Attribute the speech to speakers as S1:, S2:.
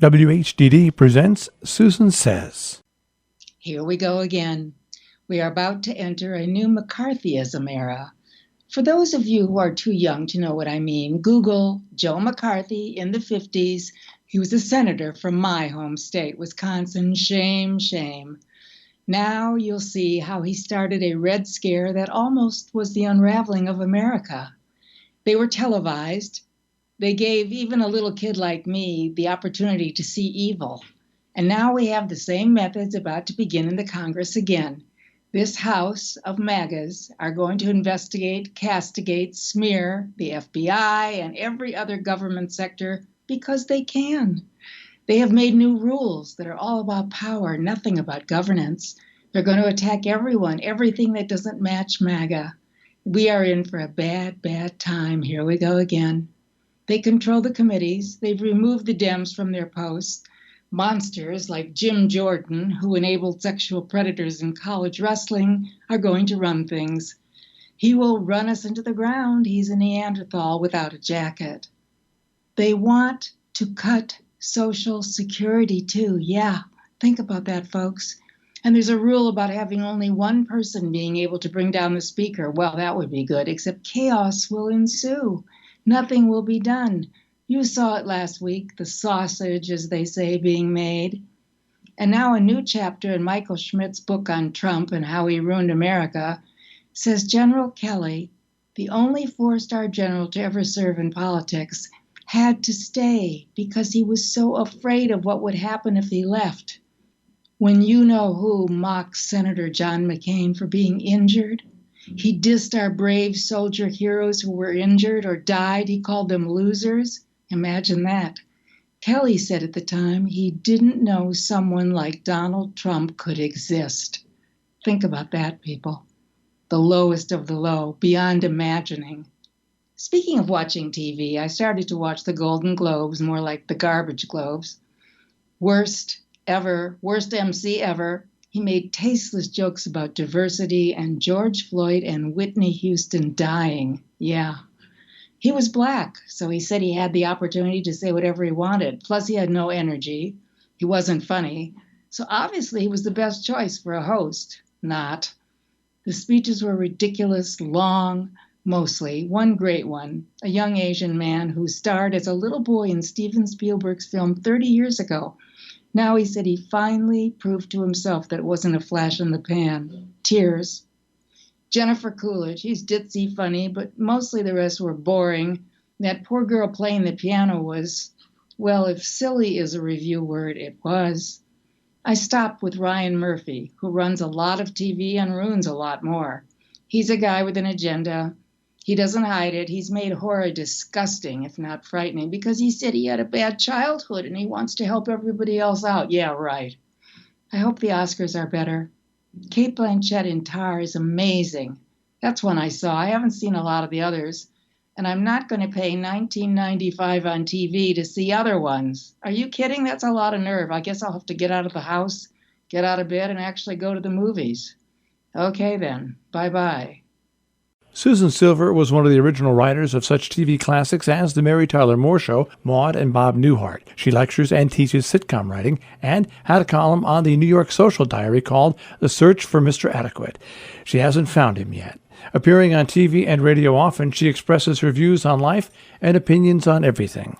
S1: WHDD presents Susan Says.
S2: Here we go again. We are about to enter a new McCarthyism era. For those of you who are too young to know what I mean, Google Joe McCarthy in the 50s. He was a senator from my home state, Wisconsin. Shame, shame. Now you'll see how he started a Red Scare that almost was the unraveling of America. They were televised. They gave even a little kid like me the opportunity to see evil. And now we have the same methods about to begin in the Congress again. This House of MAGAs are going to investigate, castigate, smear the FBI and every other government sector because they can. They have made new rules that are all about power, nothing about governance. They're going to attack everyone, everything that doesn't match MAGA. We are in for a bad, bad time. Here we go again. They control the committees. They've removed the Dems from their posts. Monsters like Jim Jordan, who enabled sexual predators in college wrestling, are going to run things. He will run us into the ground. He's a Neanderthal without a jacket. They want to cut Social Security too. Yeah, think about that, folks. And there's a rule about having only one person being able to bring down the speaker. Well, that would be good, except chaos will ensue. Nothing will be done. You saw it last week, the sausage, as they say, being made. And now a new chapter in Michael Schmidt's book on Trump and how he ruined America says General Kelly, the only four-star general to ever serve in politics, had to stay because he was so afraid of what would happen if he left. When you know who mocks Senator John McCain for being injured, he dissed our brave soldier heroes who were injured or died. He called them losers. Imagine that. Kelly said at the time he didn't know someone like Donald Trump could exist. Think about that, people. The lowest of the low, beyond imagining. Speaking of watching TV, I started to watch the Golden Globes, more like the Garbage Globes. Worst MC ever. He made tasteless jokes about diversity and George Floyd and Whitney Houston dying. Yeah. He was black, so he said he had the opportunity to say whatever he wanted. Plus, he had no energy. He wasn't funny. So obviously, he was the best choice for a host. Not. The speeches were ridiculous, long, mostly. One great one, a young Asian man who starred as a little boy in Steven Spielberg's film 30 years ago. Now he said he finally proved to himself that it wasn't a flash in the pan. Tears. Jennifer Coolidge, he's ditzy funny, but mostly the rest were boring. That poor girl playing the piano was, well, if silly is a review word, it was. I stopped with Ryan Murphy, who runs a lot of TV and ruins a lot more. He's a guy with an agenda. He doesn't hide it. He's made horror disgusting, if not frightening, because he said he had a bad childhood and he wants to help everybody else out. Yeah, right. I hope the Oscars are better. Cate Blanchett in Tar is amazing. That's one I saw. I haven't seen a lot of the others. And I'm not going to pay $19.95 on TV to see other ones. Are you kidding? That's a lot of nerve. I guess I'll have to get out of the house, get out of bed, and actually go to the movies. Okay, then. Bye-bye.
S1: Susan Silver was one of the original writers of such TV classics as The Mary Tyler Moore Show, Maude, and Bob Newhart. She lectures and teaches sitcom writing and had a column on the New York Social Diary called The Search for Mr. Adequate. She hasn't found him yet. Appearing on TV and radio often, she expresses her views on life and opinions on everything.